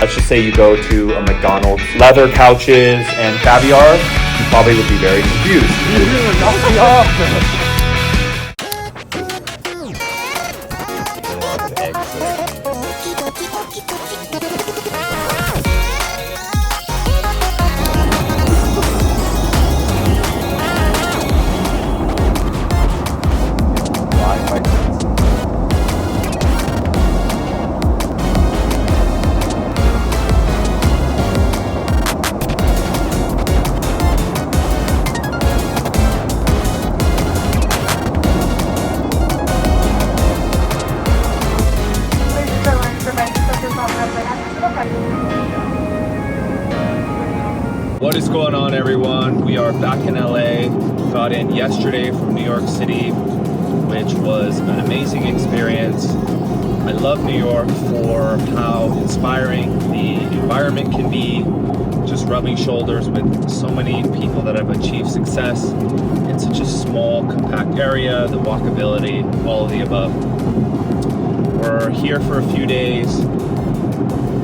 let's just say you go to a McDonald's, leather couches and caviar, you probably would be very confused. What is going on, everyone? We are back in LA. Got in yesterday from New York City, which was an amazing experience. I love New York for how inspiring the environment can be, just rubbing shoulders with so many people that have achieved success in such a small, compact area, the walkability, all of the above. We're here for a few days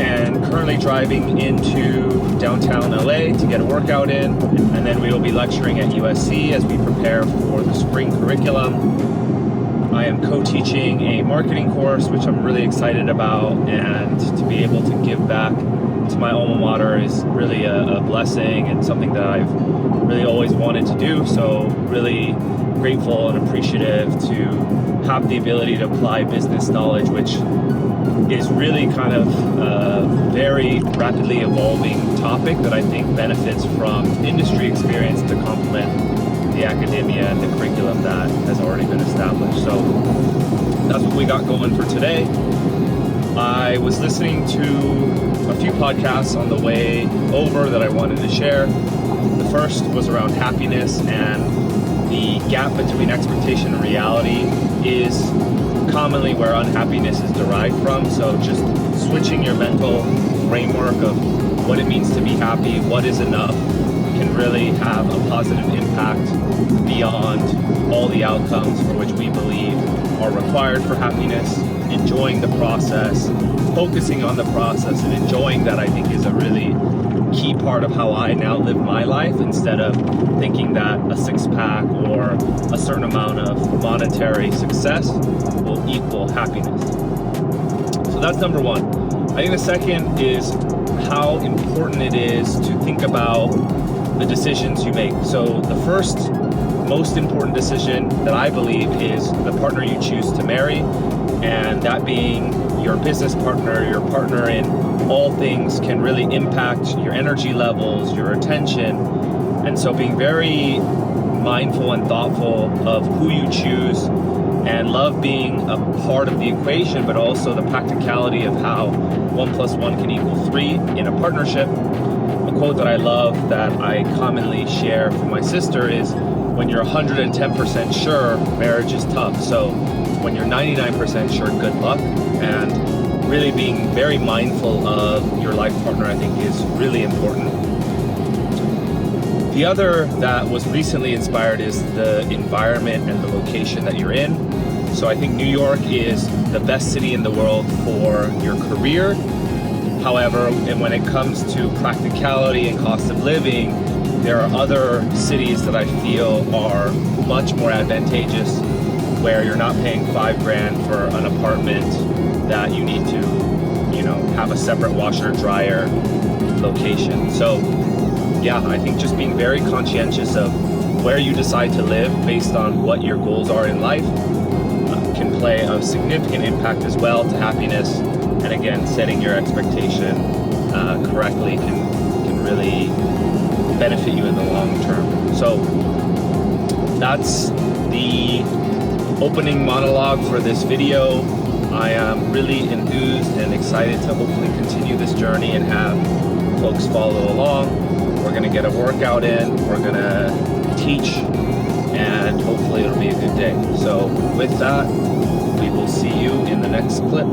and currently driving into downtown LA to get a workout in, and then we will be lecturing at USC as we prepare for the spring curriculum. I am co-teaching a marketing course, which I'm really excited about, and to be able to give back to my alma mater is really a blessing and something that I've really always wanted to do. So really grateful and appreciative to have the ability to apply business knowledge, which is really kind of a very rapidly evolving topic that I think benefits from industry experience to complement the academia and the curriculum that has already been established. So that's what we got going for today. I was listening to a few podcasts on the way over that I wanted to share. The first was around happiness, and the gap between expectation and reality is commonly where unhappiness is derived from. So just switching your mental framework of what it means to be happy, what is enough, can really have a positive impact beyond all the outcomes for which we believe are required for happiness. Enjoying the process, focusing on the process, and enjoying that, I think, is a really key part of how I now live my life, instead of thinking that a six-pack or a certain amount of monetary success will equal happiness. So that's number one. I think the second is how important it is to think about the decisions you make. So the first most important decision that I believe is the partner you choose to marry, and that being your business partner, your partner in all things, can really impact your energy levels, your attention. And so being very mindful and thoughtful of who you choose, and love being a part of the equation, but also the practicality of how 1 + 1 can equal 3 in a partnership. A quote that I love that I commonly share from my sister is, when you're 110% sure, marriage is tough. So when you're 99% sure, good luck. And really being very mindful of your life partner, I think, is really important. The other that was recently inspired is the environment and the location that you're in. So I think New York is the best city in the world for your career. However, and when it comes to practicality and cost of living, there are other cities that I feel are much more advantageous, where you're not paying $5,000 for an apartment that you need to, have a separate washer dryer location. So yeah, I think just being very conscientious of where you decide to live based on what your goals are in life can play a significant impact as well to happiness. And again, setting your expectation correctly can really benefit you in the long term. So that's the opening monologue for this video. I am really enthused and excited to hopefully continue this journey and have folks follow along. We're going to get a workout in, we're going to teach, and hopefully it'll be a good day. So with that, we will see you in the next clip.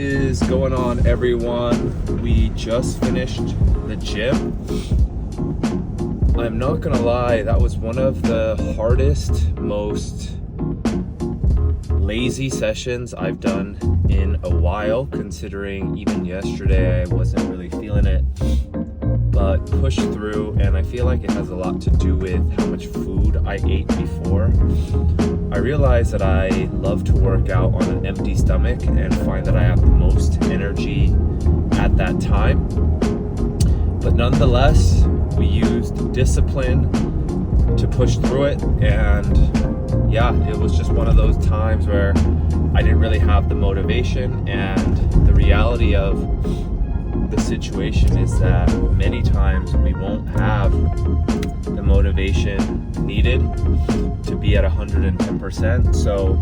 is going on, everyone? We just finished the gym. I'm not gonna lie, that was one of the hardest, most lazy sessions I've done in a while, considering even yesterday I wasn't really feeling it, but pushed through, and I feel like it has a lot to do with how much food I ate before. I realized that I love to work out on an empty stomach and find that I have the most energy at that time. But nonetheless, we used discipline to push through it, and yeah, it was just one of those times where I didn't really have the motivation, and the reality of the situation is that many times we won't have the motivation needed to be at 110%. So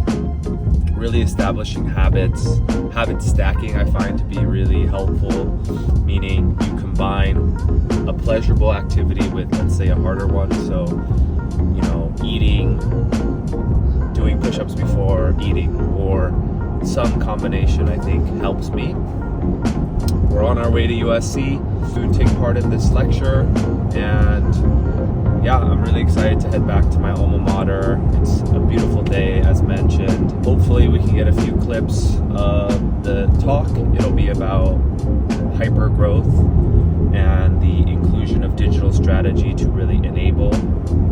really establishing habit stacking I find to be really helpful, meaning you combine a pleasurable activity with, let's say, a harder one. So, eating, doing push-ups before eating, or some combination, I think helps me. We're on our way to USC to take part in this lecture, and yeah, I'm really excited to head back to my alma mater. It's a beautiful day, as mentioned. Hopefully we can get a few clips of the talk. It'll be about hyper growth and the inclusion of digital strategy to really enable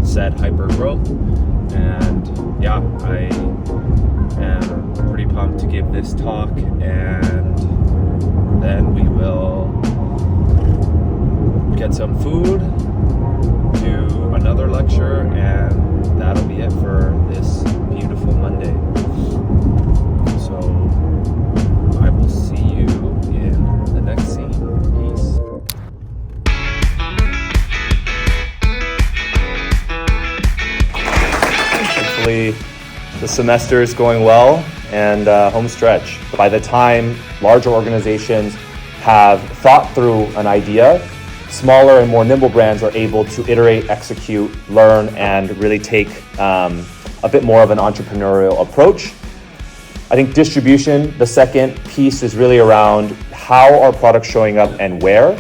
said hyper growth. And yeah, I am pretty pumped to give this talk, and then we will get some food, do another lecture, and that'll be it for this beautiful Monday. So I will see you in the next scene. Peace. Hopefully the semester is going well and home stretch. By the time larger organizations have thought through an idea, smaller and more nimble brands are able to iterate, execute, learn, and really take a bit more of an entrepreneurial approach. I think distribution, the second piece, is really around how are products showing up and where,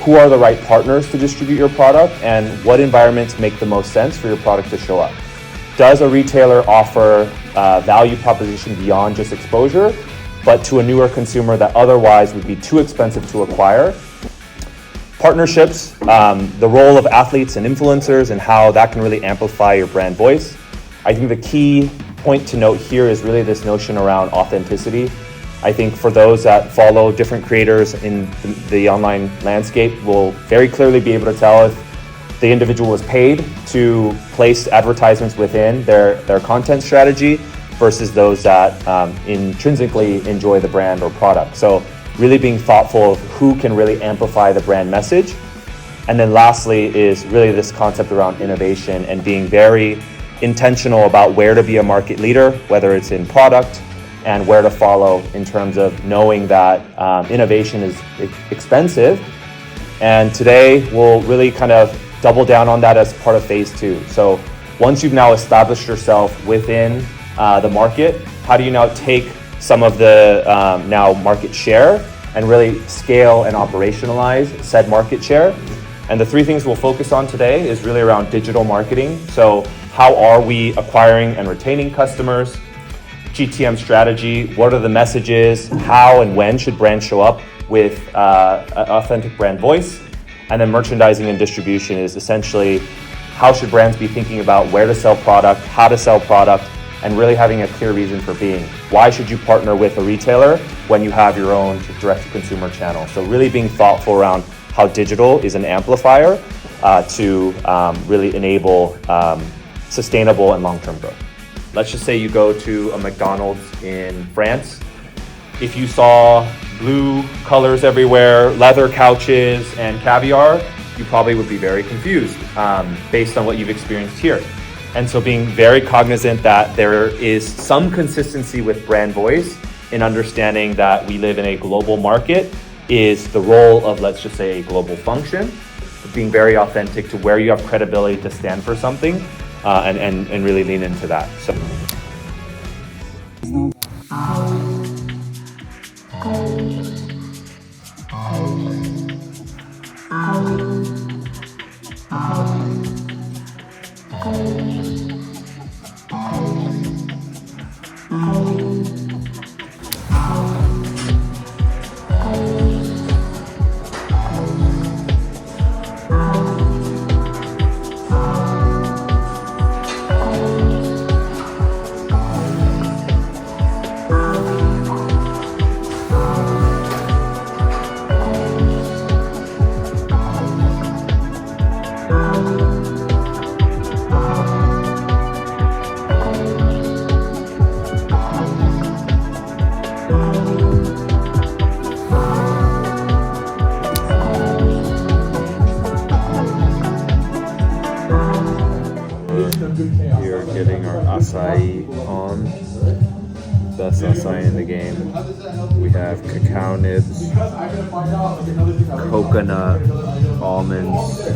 who are the right partners to distribute your product, and what environments make the most sense for your product to show up. Does a retailer offer value proposition beyond just exposure, but to a newer consumer that otherwise would be too expensive to acquire? Partnerships, the role of athletes and influencers and how that can really amplify your brand voice. I think the key point to note here is really this notion around authenticity. I think for those that follow different creators in the online landscape will very clearly be able to tell if the individual was paid to place advertisements within their content strategy versus those that intrinsically enjoy the brand or product. So really being thoughtful of who can really amplify the brand message. And then lastly is really this concept around innovation and being very intentional about where to be a market leader, whether it's in product, and where to follow in terms of knowing that innovation is expensive. And today we'll really kind of double down on that as part of phase 2. So once you've now established yourself within the market, how do you now take some of the now market share and really scale and operationalize said market share? And the 3 things we'll focus on today is really around digital marketing. So how are we acquiring and retaining customers? GTM strategy, what are the messages? How and when should brands show up with authentic brand voice? And then merchandising and distribution is essentially how should brands be thinking about where to sell product, how to sell product, and really having a clear reason for being. Why should you partner with a retailer when you have your own direct-to-consumer channel? So really being thoughtful around how digital is an amplifier to really enable sustainable and long-term growth. Let's just say you go to a McDonald's in France. If you saw blue colors everywhere, leather couches, and caviar, you probably would be very confused based on what you've experienced here. And so being very cognizant that there is some consistency with brand voice in understanding that we live in a global market is the role of, let's just say, a global function, being very authentic to where you have credibility to stand for something and really lean into that. So. We are getting our acai on. Best acai in the game. We have cacao nibs, coconut, almonds,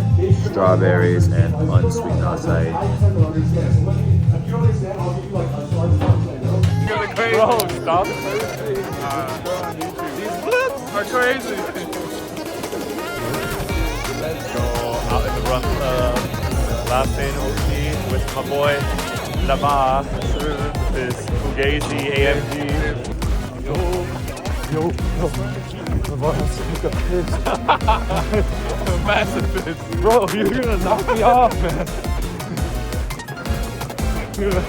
strawberries, and unsweetened acai. Bro, stop. These flips are crazy. Let's go out in the rough last day in OC with my boy Lama, his Fugazi AMG. Yo. Lama has to take a piss. A massive piss. Bro, you're gonna knock me off, man. You're gonna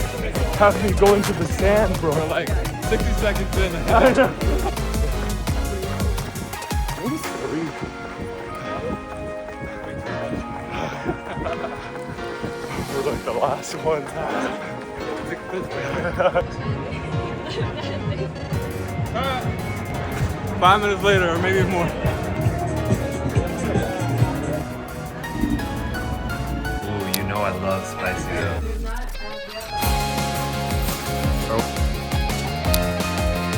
have me go into the sand, bro. We're like 60 seconds in. I know. We're like the last ones. 5 minutes later, or maybe more. Ooh, you know I love spicy though.